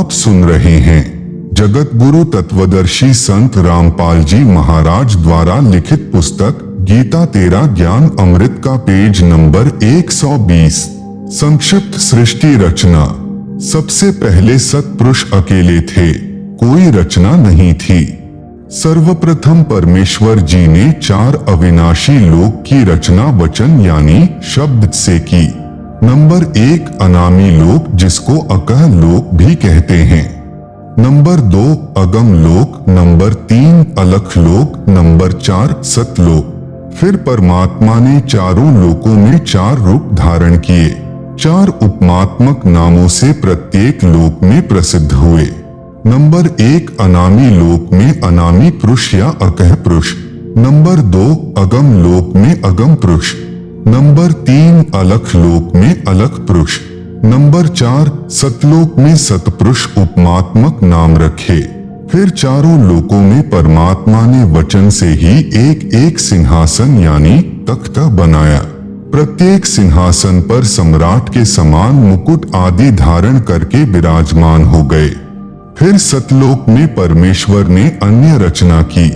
आप सुन रहे हैं जगत गुरु तत्वदर्शी संत रामपाल जी महाराज द्वारा लिखित पुस्तक गीता तेरा ज्ञान अमृत का पेज नंबर 120। संक्षिप्त सृष्टि रचना। सबसे पहले सत्पुरुष अकेले थे, कोई रचना नहीं थी। सर्वप्रथम परमेश्वर जी ने 4 अविनाशी लोक की रचना वचन यानी शब्द से की। नंबर 1 अनामी लोक, जिसको अकह लोक भी कहते हैं। नंबर 2 अगम लोक, नंबर 3 अलख लोक, नंबर 4 सतलोक। फिर परमात्मा ने चारों लोकों में 4 रूप धारण किए। 4 उपमात्मक नामों से प्रत्येक लोक में प्रसिद्ध हुए। नंबर 1 अनामी लोक में अनामी पुरुष या अकह पुरुष। नंबर 2 अगम लोक में अगम पुरुष। नंबर 3 अलख लोक में अलख पुरुष। नंबर 4 सतलोक में सतपुरुष उपमात्मक नाम रखे। फिर चारों लोकों में परमात्मा ने वचन से ही एक एक सिंहासन यानी तख्ता बनाया। प्रत्येक सिंहासन पर सम्राट के समान मुकुट आदि धारण करके विराजमान हो गए। फिर सतलोक में परमेश्वर ने अन्य रचना की।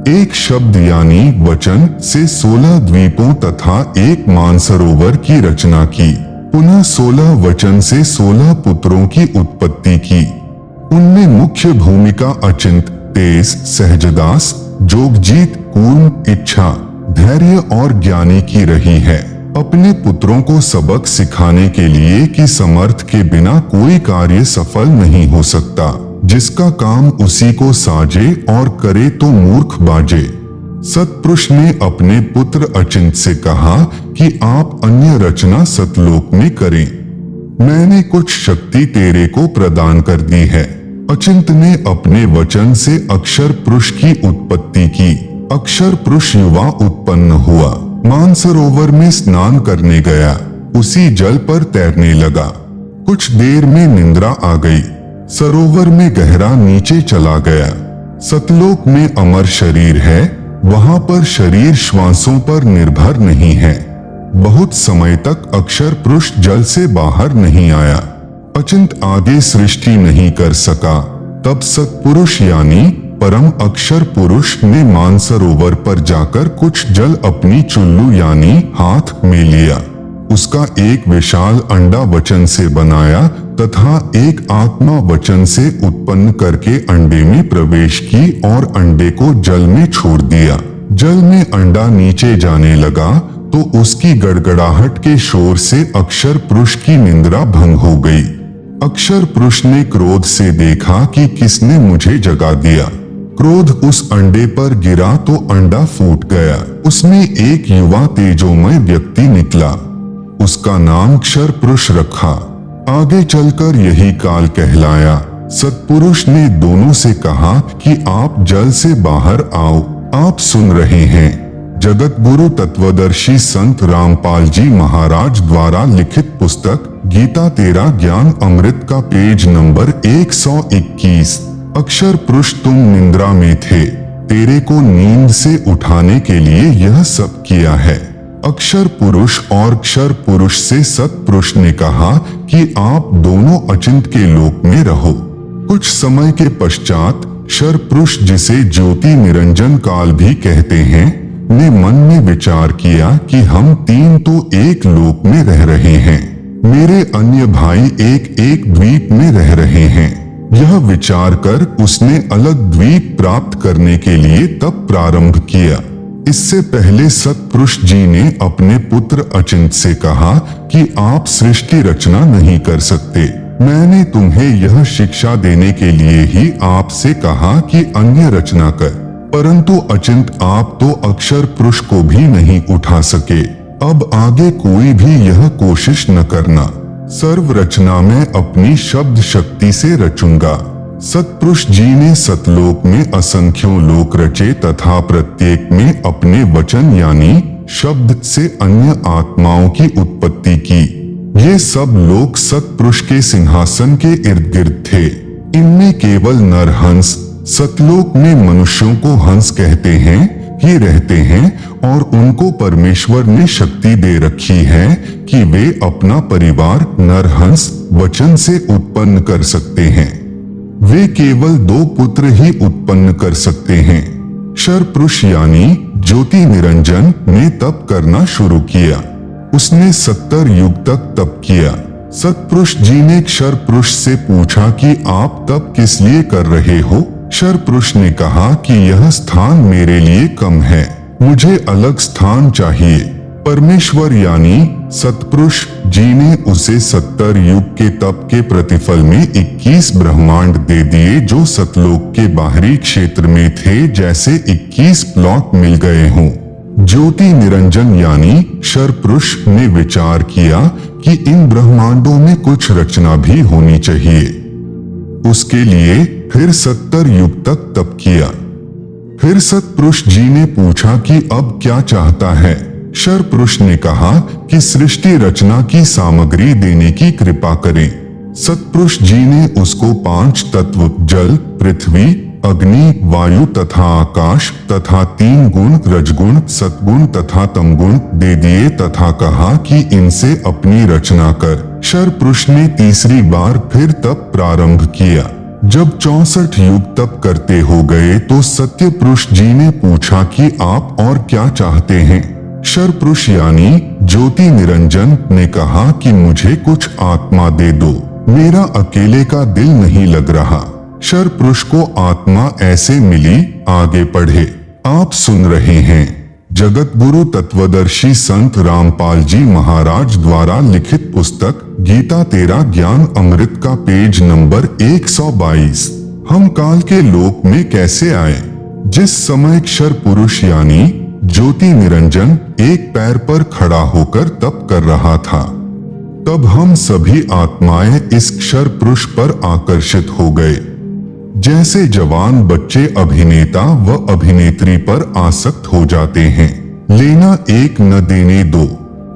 एक शब्द यानी वचन से 16 द्वीपों तथा एक मानसरोवर की रचना की। पुनः 16 वचन से 16 पुत्रों की उत्पत्ति की। उनमें मुख्य भूमिका अचिंत, तेज, सहजदास, जोगजीत, कूर्म, इच्छा, धैर्य और ज्ञानी की रही है। अपने पुत्रों को सबक सिखाने के लिए कि समर्थ के बिना कोई कार्य सफल नहीं हो सकता। जिसका काम उसी को साजे और करे तो मूर्ख बाजे। सतपुरुष ने अपने पुत्र अचिंत से कहा कि आप अन्य रचना सतलोक में करें। मैंने कुछ शक्ति तेरे को प्रदान कर दी है। अचिंत ने अपने वचन से अक्षर पुरुष की उत्पत्ति की। अक्षर पुरुष युवा उत्पन्न हुआ। मानसरोवर में स्नान करने गया, उसी जल पर तैरने लगा। कुछ देर में निंद्रा आ गई, सरोवर में गहरा नीचे चला गया। सतलोक में अमर शरीर है, वहां पर शरीर श्वासों पर निर्भर नहीं है। बहुत समय तक अक्षर पुरुष जल से बाहर नहीं आया। अचिंत आगे सृष्टि नहीं कर सका। तब सतपुरुष यानी परम अक्षर पुरुष ने मानसरोवर पर जाकर कुछ जल अपनी चुल्लू यानी हाथ में लिया। उसका एक विशाल अंडा वचन से बनाया तथा एक आत्मा वचन से उत्पन्न करके अंडे में प्रवेश की और अंडे को जल में छोड़ दिया। जल में अंडा नीचे जाने लगा तो उसकी गड़गड़ाहट के शोर से अक्षर पुरुष की निंद्रा भंग हो गई। अक्षर पुरुष ने क्रोध से देखा कि किसने मुझे जगा दिया। क्रोध उस अंडे पर गिरा तो अंडा फूट गया। उसमें एक युवा तेजोमय व्यक्ति निकला। उसका नाम क्षर पुरुष रखा। आगे चलकर यही काल कहलाया। सतपुरुष ने दोनों से कहा कि आप जल से बाहर आओ। आप सुन रहे हैं जगत गुरु तत्वदर्शी संत रामपाल जी महाराज द्वारा लिखित पुस्तक गीता तेरा ज्ञान अमृत का पेज नंबर 121। अक्षर पुरुष तुम निंद्रा में थे, तेरे को नींद से उठाने के लिए यह सब किया है। अक्षर पुरुष और क्षर पुरुष से सतपुरुष ने कहा कि आप दोनों अचिंत के लोक में रहो। कुछ समय के पश्चात क्षर पुरुष, जिसे ज्योति निरंजन काल भी कहते हैं, ने मन में विचार किया कि हम 3 तो एक लोक में रह रहे हैं, मेरे अन्य भाई एक एक द्वीप में रह रहे हैं। यह विचार कर उसने अलग द्वीप प्राप्त करने के लिए तप प्रारंभ किया। इससे पहले सतपुरुष जी ने अपने पुत्र अचिंत से कहा कि आप सृष्टि रचना नहीं कर सकते। मैंने तुम्हें यह शिक्षा देने के लिए ही आपसे कहा कि अन्य रचना कर, परंतु अचिंत आप तो अक्षर पुरुष को भी नहीं उठा सके। अब आगे कोई भी यह कोशिश न करना। सर्व रचना में अपनी शब्द शक्ति से रचूंगा। सतपुरुष जी ने सतलोक में असंख्यों लोक रचे तथा प्रत्येक में अपने वचन यानी शब्द से अन्य आत्माओं की उत्पत्ति की। ये सब लोक सतपुरुष के सिंहासन के इर्द गिर्द थे। इनमें केवल नर हंस, सतलोक में मनुष्यों को हंस कहते हैं, ही रहते हैं और उनको परमेश्वर ने शक्ति दे रखी है कि वे अपना परिवार नरहंस वचन से उत्पन्न कर सकते हैं। वे केवल 2 पुत्र ही उत्पन्न कर सकते हैं। क्षरपुरुष यानी ज्योति निरंजन ने तप करना शुरू किया। उसने 70 युग तक तप किया। सतपुरुष जी ने क्षरपुरुष से पूछा कि आप तप किस लिए कर रहे हो? क्षरपुरुष ने कहा कि यह स्थान मेरे लिए कम है, मुझे अलग स्थान चाहिए। परमेश्वर यानी सतपुरुष जी ने उसे 70 युग के तप के प्रतिफल में 21 ब्रह्मांड दे दिए जो सतलोक के बाहरी क्षेत्र में थे, जैसे 21 प्लॉट मिल गए हों। ज्योति निरंजन यानी क्षरपुरुष ने विचार किया कि इन ब्रह्मांडों में कुछ रचना भी होनी चाहिए। उसके लिए फिर 70 युग तक तप किया। फिर सतपुरुष जी ने पूछा कि अब क्या चाहता है? क्षरपुरुष ने कहा कि सृष्टि रचना की सामग्री देने की कृपा करें। सतपुरुष जी ने उसको 5 तत्व जल, पृथ्वी, अग्नि, वायु तथा आकाश तथा 3 गुण रजगुण, सतगुण तथा तमगुण दे दिए तथा कहा कि इनसे अपनी रचना कर। क्षरपुरुष ने तीसरी बार फिर तप प्रारंभ किया। जब 64 युग तप करते हो गए तो सत्यपुरुष जी ने पूछा कि आप और क्या चाहते हैं? क्षरपुरुष यानी ज्योति निरंजन ने कहा कि मुझे कुछ आत्मा दे दो, मेरा अकेले का दिल नहीं लग रहा। क्षरपुरुष को आत्मा ऐसे मिली। आगे पढ़े। आप सुन रहे हैं जगत गुरु तत्वदर्शी संत रामपाल जी महाराज द्वारा लिखित पुस्तक गीता तेरा ज्ञान अमृत का पेज नंबर 122। हम काल के लोक में कैसे आए? जिस समय क्षर पुरुष यानी ज्योति निरंजन एक पैर पर खड़ा होकर तप कर रहा था, तब हम सभी आत्माएं इस क्षर पुरुष पर आकर्षित हो गए। जैसे जवान बच्चे अभिनेता व अभिनेत्री पर आसक्त हो जाते हैं, लेना एक न देने दो,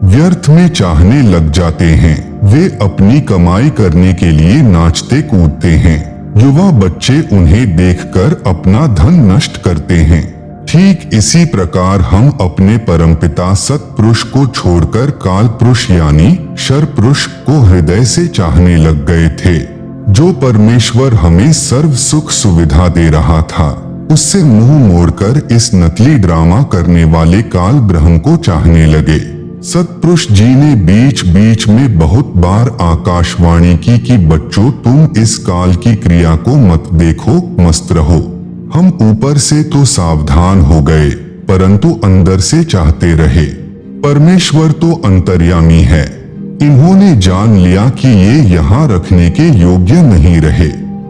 व्यर्थ में चाहने लग जाते हैं। वे अपनी कमाई करने के लिए नाचते कूदते हैं। युवा बच्चे उन्हें देखकर अपना धन नष्ट करते हैं। ठीक इसी प्रकार हम अपने परमपिता सतपुरुष को छोड़कर काल पुरुष यानी क्षर पुरुष को हृदय से चाहने लग गए थे। जो परमेश्वर हमें सर्व सुख सुविधा दे रहा था, उससे मुंह मोड़कर इस नकली ड्रामा करने वाले काल ब्रह्म को चाहने लगे। सतपुरुष जी ने बीच बीच में बहुत बार आकाशवाणी की कि बच्चों तुम इस काल की क्रिया को मत देखो, मस्त रहो। हम ऊपर से तो सावधान हो गए, परंतु अंदर से चाहते रहे। परमेश्वर तो अंतर्यामी है। इन्होंने जान लिया कि ये यहाँ रखने के योग्य नहीं रहे।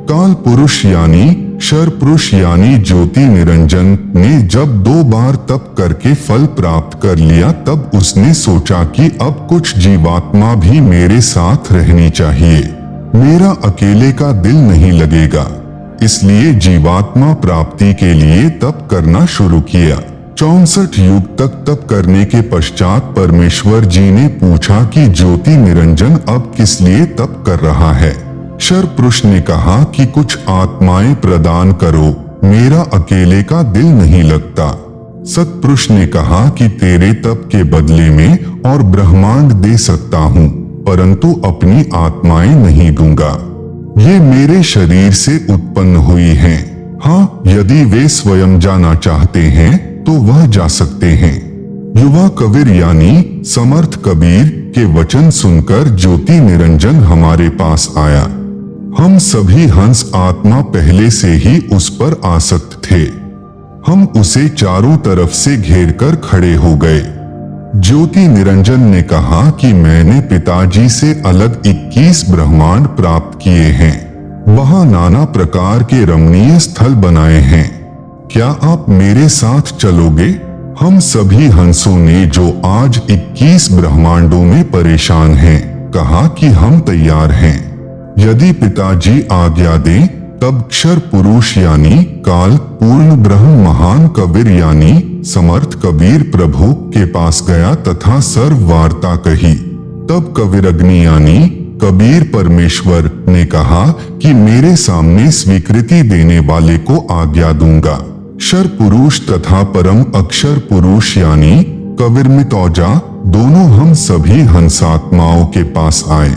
काल पुरुष यानी क्षर पुरुष यानी ज्योति निरंजन ने जब 2 बार तप करके फल प्राप्त कर लिया, तब उसने सोचा कि अब कुछ जीवात्मा भी मेरे साथ रहनी चाहिए, मेरा अकेले का दिल नहीं लगेगा। इसलिए जीवात्मा प्राप्ति के लिए तप करना शुरू किया। 64 युग तक तप करने के पश्चात परमेश्वर जी ने पूछा कि ज्योति निरंजन अब किस लिए तप कर रहा है? क्षर पुरुष ने कहा कि कुछ आत्माएं प्रदान करो, मेरा अकेले का दिल नहीं लगता। सतपुरुष ने कहा कि तेरे तप के बदले में और ब्रह्मांड दे सकता हूँ, परंतु अपनी आत्माएं नहीं दूंगा। ये मेरे शरीर से उत्पन्न हुई हैं। हाँ, यदि वे स्वयं जाना चाहते हैं तो वह जा सकते हैं। युवा कबीर यानी समर्थ कबीर के वचन सुनकर ज्योति निरंजन हमारे पास आया। हम सभी हंस आत्मा पहले से ही उस पर आसक्त थे। हम उसे चारों तरफ से घेरकर खड़े हो गए। ज्योति निरंजन ने कहा कि मैंने पिताजी से अलग 21 ब्रह्मांड प्राप्त किए हैं। वहां नाना प्रकार के रमणीय स्थल बनाए हैं। क्या आप मेरे साथ चलोगे? हम सभी हंसों ने, जो आज 21 ब्रह्मांडों में परेशान हैं, कहा कि हम तैयार हैं। यदि पिताजी आज्ञा दें, तब क्षर पुरुष यानी काल पूर्ण ब्रह्म महान कबीर यानी समर्थ कबीर प्रभु के पास गया तथा सर्व वार्ता कही। तब कबीरग्नि यानी कबीर परमेश्वर ने कहा कि मेरे सामने स्वीकृति देने वाले को आज्ञा दूंगा। क्षर पुरुष तथा परम अक्षर पुरुष यानी कबीर मितौजा दोनों हम सभी हंसात्माओं के पास आए।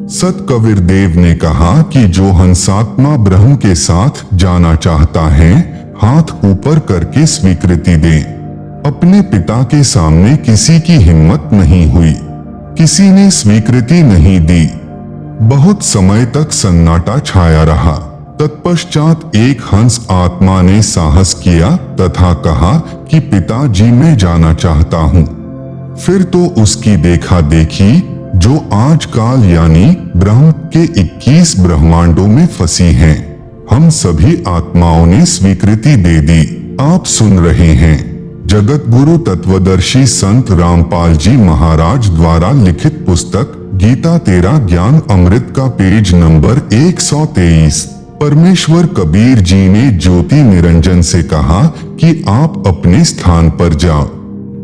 सत कबीर देव ने कहा कि जो हंसात्मा ब्रह्म के साथ जाना चाहता है, हाथ ऊपर करके स्वीकृति दे। अपने पिता के सामने किसी की हिम्मत नहीं हुई, किसी ने स्वीकृति नहीं दी। बहुत समय तक सन्नाटा छाया रहा। तत्पश्चात एक हंस आत्मा ने साहस किया तथा कहा कि पिताजी मैं जाना चाहता हूँ। फिर तो उसकी देखा देखी जो आज काल यानी ब्रह्म के 21 ब्रह्मांडों में फंसी हैं, हम सभी आत्माओं ने स्वीकृति दे दी। आप सुन रहे हैं जगत गुरु तत्वदर्शी संत रामपाल जी महाराज द्वारा लिखित पुस्तक गीता तेरा ज्ञान अमृत का पेज नंबर 123। परमेश्वर कबीर जी ने ज्योति निरंजन से कहा कि आप अपने स्थान पर जाओ।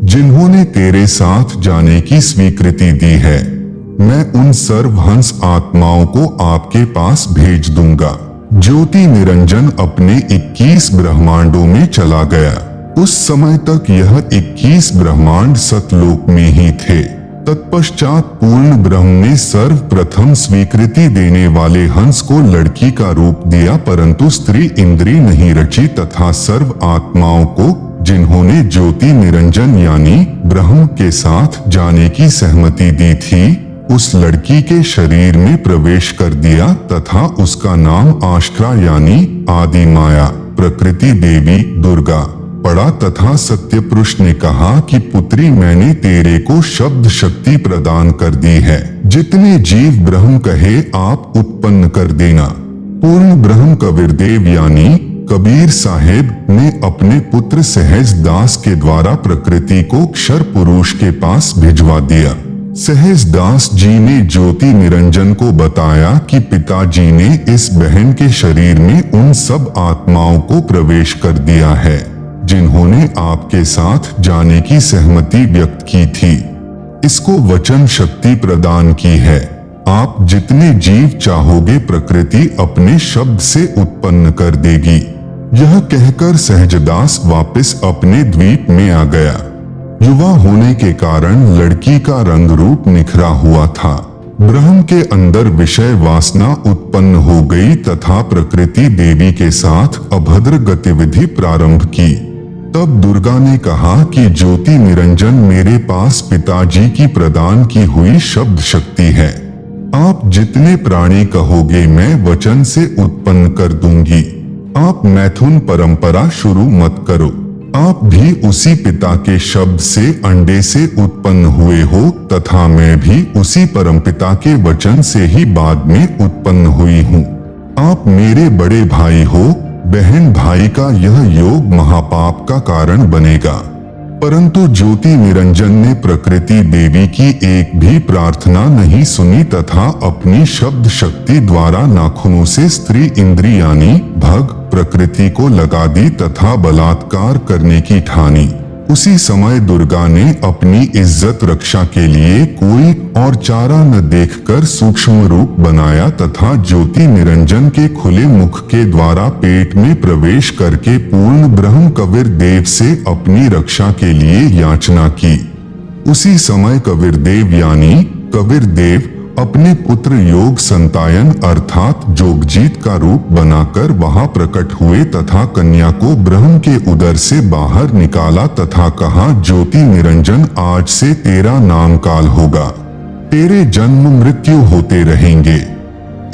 जिन्होंने तेरे साथ जाने की स्वीकृति दी है, मैं उन सर्वहंस आत्माओं को आपके पास भेज दूंगा। ज्योति निरंजन अपने 21 ब्रह्मांडों में चला गया। उस समय तक यह 21 ब्रह्मांड सतलोक में ही थे। तत्पश्चात पूर्ण ब्रह्म ने सर्वप्रथम स्वीकृति देने वाले हंस को लड़की का रूप दिया, परंतु स्त्री इंद्री नहीं रची तथा सर्व आत्माओं को जिन्होंने ज्योति निरंजन यानी ब्रह्म के साथ जाने की सहमति दी थी, उस लड़की के शरीर में प्रवेश कर दिया तथा उसका नाम आश्रा यानी आदि माया प्रकृति देवी दुर्गा पड़ा तथा सत्यपुरुष ने कहा कि पुत्री मैंने तेरे को शब्द शक्ति प्रदान कर दी है। जितने जीव ब्रह्म कहे आप उत्पन्न कर देना। पूर्ण ब्रह्म कबीर देव यानी कबीर साहेब ने अपने पुत्र सहज दास के द्वारा प्रकृति को क्षर पुरुष के पास भिजवा दिया। सहज दास जी ने ज्योति निरंजन को बताया कि पिताजी ने इस बहन के शरीर में उन सब आत्माओं को प्रवेश कर दिया है जिन्होंने आपके साथ जाने की सहमति व्यक्त की थी। इसको वचन शक्ति प्रदान की है। आप जितने जीव चाहोगे प्रकृति अपने शब्द से उत्पन्न कर देगी। यह कहकर सहजदास वापस अपने द्वीप में आ गया। युवा होने के कारण लड़की का रंग रूप निखरा हुआ था। ब्रह्म के अंदर विषय वासना उत्पन्न हो गई तथा प्रकृति देवी के साथ अभद्र गतिविधि प्रारंभ की। तब दुर्गा ने कहा कि ज्योति निरंजन मेरे पास पिताजी की प्रदान की हुई शब्द शक्ति है। आप जितने प्राणी कहोगे मैं वचन से उत्पन्न कर दूंगी। आप मैथुन परंपरा शुरू मत करो। आप भी उसी पिता के शब्द से अंडे से उत्पन्न हुए हो तथा मैं भी उसी परमपिता के वचन से ही बाद में उत्पन्न हुई हूँ। आप मेरे बड़े भाई हो। बहन भाई का यह योग महापाप का कारण बनेगा। परंतु ज्योति निरंजन ने प्रकृति देवी की एक भी प्रार्थना नहीं सुनी तथा अपनी शब्द शक्ति द्वारा नाखूनों से स्त्री इंद्री यानी भग प्रकृति को लगा दी तथा बलात्कार करने की ठानी। उसी समय दुर्गा ने अपनी इज्जत रक्षा के लिए कोई और चारा न देखकर सूक्ष्म रूप बनाया तथा ज्योति निरंजन के खुले मुख के द्वारा पेट में प्रवेश करके पूर्ण ब्रह्म कबीर देव से अपनी रक्षा के लिए याचना की। उसी समय कबीर देव यानी कबीर देव अपने पुत्र योग संतायन अर्थात जोगजीत का रूप बनाकर वहां प्रकट हुए तथा कन्या को ब्रह्म के उदर से बाहर निकाला तथा कहा ज्योति निरंजन आज से तेरा नाम काल होगा। तेरे जन्म मृत्यु होते रहेंगे,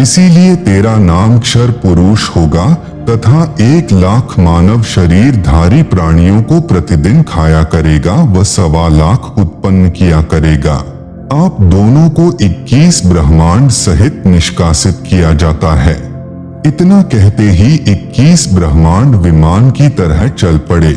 इसीलिए तेरा नाम क्षर पुरुष होगा तथा 1 लाख मानव शरीरधारी प्राणियों को प्रतिदिन खाया करेगा व 1.25 लाख उत्पन्न किया करेगा। आप दोनों को 21 ब्रह्मांड सहित निष्कासित किया जाता है। इतना कहते ही 21 ब्रह्मांड विमान की तरह चल पड़े।